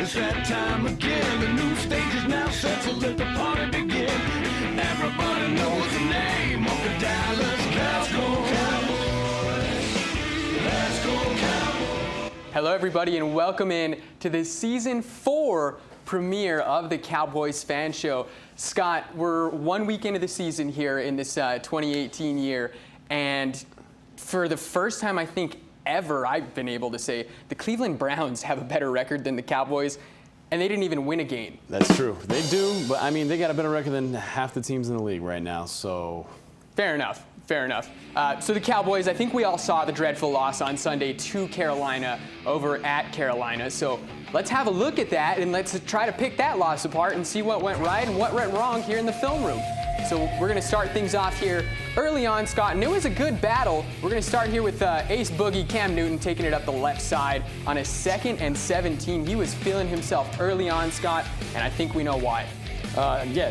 It's that time again. The new stage is now set, so let the party begin. Everybody knows the name of the Dallas Cowboys. Let's go Cowboys. Hello everybody and welcome in to the Season 4 premiere of the Cowboys Fan Show. Scott, we're 1 week into the season here in this 2018 year, and for the first time I think ever I've been able to say the Cleveland Browns have a better record than the Cowboys, and they didn't even win a game. That's true. They do, but I mean, they got a better record than half the teams in the league right now, so. Fair enough. Fair enough. So the Cowboys, I think we all saw the dreadful loss on Sunday to Carolina over at Carolina. So let's have a look at that and let's try to pick that loss apart and see what went right and what went wrong here in the film room. So we're going to start things off here early on, Scott, and it was a good battle. We're going to start here with ace boogie Cam Newton taking it up the left side on a 2nd and 17. He was feeling himself early on, Scott, and I think we know why. Yeah,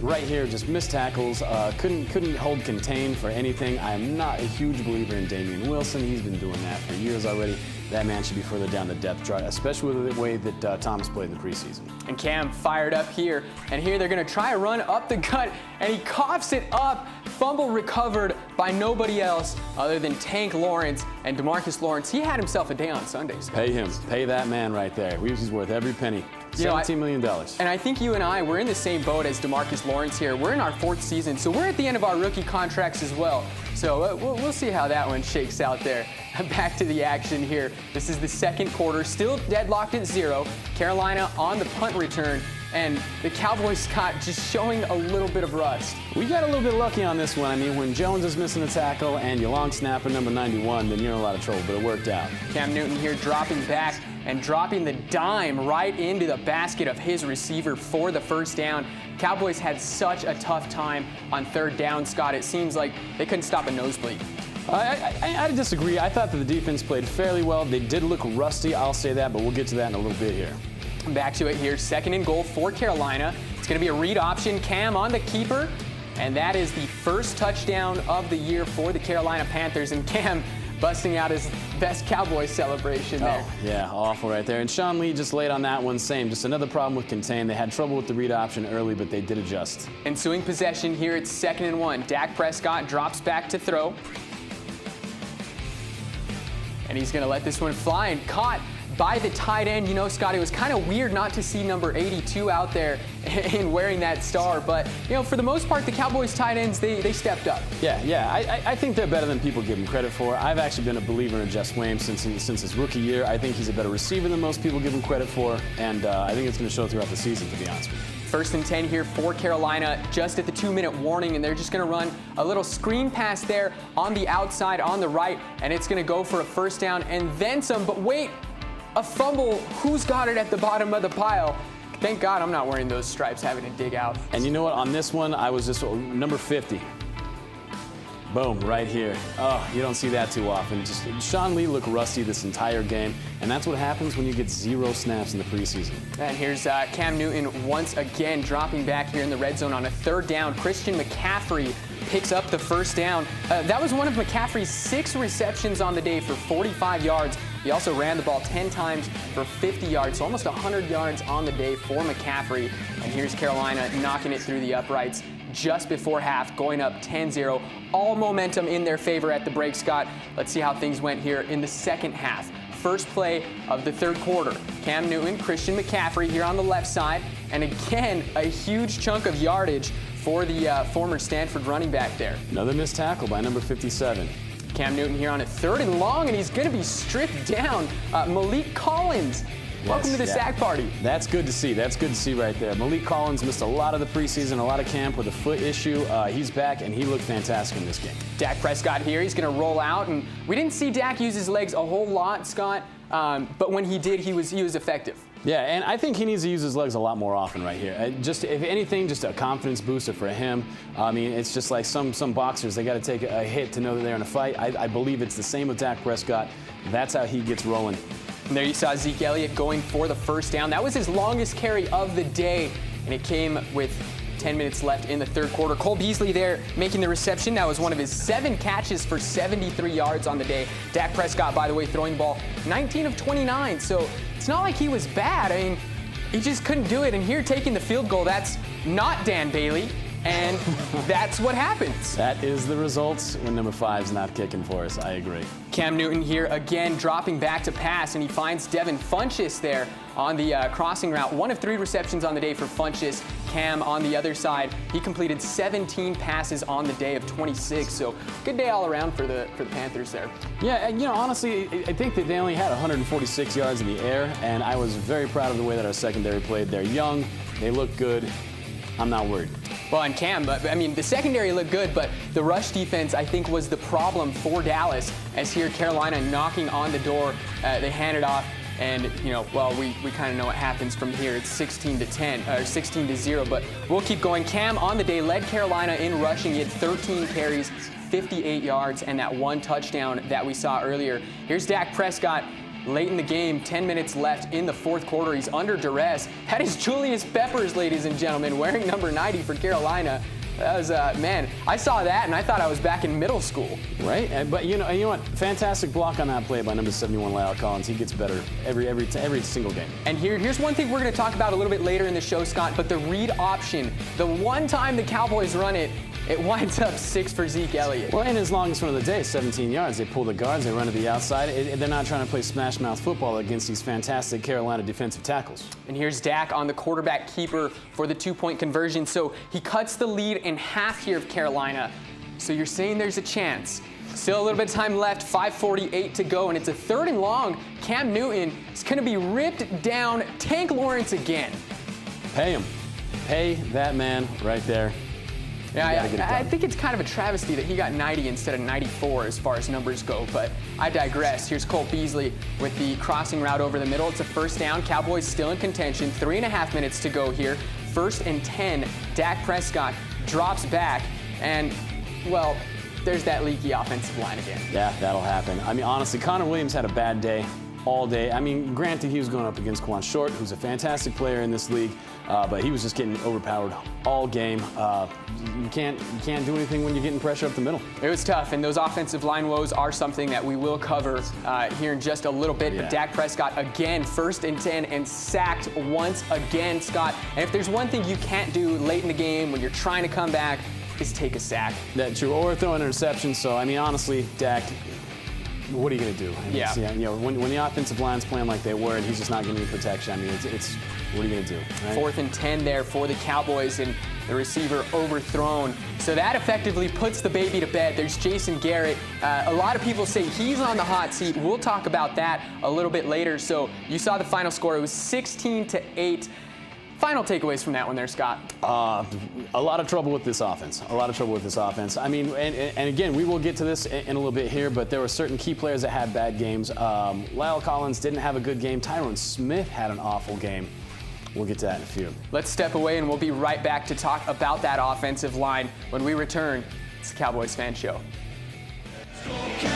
right here, just missed tackles, couldn't hold contain for anything. I am not a huge believer in Damian Wilson. He's been doing that for years already. That man should be further down the depth chart, especially with the way that Thomas played in the preseason. And Cam fired up here, and here they're going to try a run up the gut, and he coughs it up. Fumble recovered by nobody else other than Tank Lawrence and DeMarcus Lawrence. He had himself a day on Sunday. Scott. Pay him. Pay that man right there. He's worth every penny. $17 million. And I think you and I, we're in the same boat as DeMarcus Lawrence here. We're in our 4th season, so we're at the end of our rookie contracts as well. So we'll see how that one shakes out there. Back to the action here. This is the 2nd quarter, still deadlocked at 0. Carolina on the punt return, and the Cowboys, Scott, just showing a little bit of rust. We got a little bit lucky on this one. I mean, when Jones is missing a tackle and your long snapper, number 91, then you're in a lot of trouble, but it worked out. Cam Newton here dropping back and dropping the dime right into the basket of his receiver for the first down. Cowboys had such a tough time on 3rd down, Scott. It seems like they couldn't stop a nosebleed. I disagree. I thought that the defense played fairly well. They did look rusty, I'll say that, but we'll get to that in a little bit here. Back to it here, 2nd and goal for Carolina. It's going to be a read option. Cam on the keeper, and that is the first touchdown of the year for the Carolina Panthers. And Cam busting out his best Cowboys celebration there. Oh, yeah, awful right there. And Sean Lee just laid on that one, same. Just another problem with contain. They had trouble with the read option early, but they did adjust. Ensuing possession here, it's 2nd and 1. Dak Prescott drops back to throw. And he's going to let this one fly, and caught by the tight end. You know, Scott, it was kind of weird not to see number 82 out there and wearing that star. But, you know, for the most part, the Cowboys tight ends, they stepped up. Yeah. I think they're better than people give them credit for. I've actually been a believer in Jeff Swaim since his rookie year. I think he's a better receiver than most people give him credit for, and I think it's going to show throughout the season, to be honest with you. 1st and 10 here for Carolina, just at the 2-minute warning, and they're just going to run a little screen pass there on the outside, on the right, and it's going to go for a first down and then some. But wait, a fumble. Who's got it at the bottom of the pile? Thank God I'm not wearing those stripes having to dig out. And you know what? On this one, I was just number 50. Boom, right here. Oh, you don't see that too often. Just Sean Lee looked rusty this entire game, and that's what happens when you get 0 snaps in the preseason. And here's Cam Newton once again dropping back here in the red zone on a 3rd down. Christian McCaffrey picks up the first down. That was one of McCaffrey's 6 receptions on the day for 45 yards. He also ran the ball 10 times for 50 yards, so almost 100 yards on the day for McCaffrey. And here's Carolina knocking it through the uprights just before half, going up 10-0. All momentum in their favor at the break, Scott. Let's see how things went here in the 2nd half. First play of the 3rd quarter. Cam Newton, Christian McCaffrey here on the left side. And again, a huge chunk of yardage for the former Stanford running back there. Another missed tackle by number 57. Cam Newton here on a 3rd and long, and he's going to be stripped down. Malik Collins. Welcome to the sack party. That's good to see. That's good to see right there. Malik Collins missed a lot of the preseason, a lot of camp with a foot issue. He's back, and he looked fantastic in this game. Dak Prescott here. He's going to roll out, and we didn't see Dak use his legs a whole lot, Scott, but when he did, he was effective. Yeah, and I think he needs to use his legs a lot more often right here. Just, if anything, just a confidence booster for him. I mean, it's just like some boxers, they got to take a hit to know that they're in a fight. I believe it's the same with Dak Prescott. That's how he gets rolling. And there you saw Zeke Elliott going for the first down. That was his longest carry of the day, and it came with 10 minutes left in the third quarter. Cole Beasley there making the reception. That was one of his 7 catches for 73 yards on the day. Dak Prescott, by the way, throwing the ball 19 of 29. So it's not like he was bad. I mean, he just couldn't do it. And here taking the field goal, that's not Dan Bailey. And that's what happens. That is the results when number 5's not kicking for us. I agree. Cam Newton here again dropping back to pass, and he finds Devin Funchess there on the crossing route. 1 of 3 receptions on the day for Funchess. Cam on the other side, he completed 17 passes on the day of 26. So good day all around for the Panthers there. Yeah, and honestly, I think that they only had 146 yards in the air, and I was very proud of the way that our secondary played. They're young, they look good. I'm not worried. Well, and Cam, I mean, the secondary looked good, but the rush defense, I think, was the problem for Dallas. As here, Carolina knocking on the door, they hand it off, and well, we kind of know what happens from here. It's 16-10 or 16-0, but we'll keep going. Cam on the day led Carolina in rushing. He had 13 carries, 58 yards, and that 1 touchdown that we saw earlier. Here's Dak Prescott. Late in the game, 10 minutes left in the fourth quarter. He's under duress. That is Julius Peppers, ladies and gentlemen, wearing number 90 for Carolina. That was, man, I saw that and I thought I was back in middle school. Right, but you know what? Fantastic block on that play by number 71, Lyle Collins. He gets better every single game. And here's one thing we're going to talk about a little bit later in the show, Scott, but the read option. The one time the Cowboys run it, it winds up 6 for Zeke Elliott. Well, and his longest run of the day, 17 yards. They pull the guards, they run to the outside. They're not trying to play smash mouth football against these fantastic Carolina defensive tackles. And here's Dak on the quarterback keeper for the 2-point conversion. So he cuts the lead in half here of Carolina. So you're saying there's a chance. Still a little bit of time left, 5:48 to go, and it's a 3rd and long. Cam Newton is going to be ripped down. Tank Lawrence again. Pay him. Pay that man right there. Yeah, I think it's kind of a travesty that he got 90 instead of 94 as far as numbers go, but I digress. Here's Cole Beasley with the crossing route over the middle. It's a 1st down. Cowboys still in contention. 3.5 minutes to go here. 1st and 10. Dak Prescott drops back, and, well, there's that leaky offensive line again. Yeah, that'll happen. I mean, honestly, Connor Williams had a bad day all day. I mean, granted, he was going up against Quan Short, who's a fantastic player in this league, but he was just getting overpowered all game. You can't do anything when you're getting pressure up the middle. It was tough, and those offensive line woes are something that we will cover here in just a little bit. Yeah. But Dak Prescott again, 1st and 10, and sacked once again, Scott. And if there's one thing you can't do late in the game when you're trying to come back, is take a sack. That's true, or throw an interception. So, I mean, honestly, Dak, what are you going to do? I mean, Yeah. When the offensive line's playing like they were and he's just not getting any protection, I mean, it's what are you going to do? Right? 4th and 10 there for the Cowboys, and the receiver overthrown. So that effectively puts the baby to bed. There's Jason Garrett. A lot of people say he's on the hot seat. We'll talk about that a little bit later. So you saw the final score. It was 16-8. Final takeaways from that one there, Scott. A lot of trouble with this offense. I mean, and again, we will get to this in a little bit here, but there were certain key players that had bad games. Lyle Collins didn't have a good game. Tyron Smith had an awful game. We'll get to that in a few. Let's step away, and we'll be right back to talk about that offensive line when we return. It's the Cowboys Fan Show. Let's go,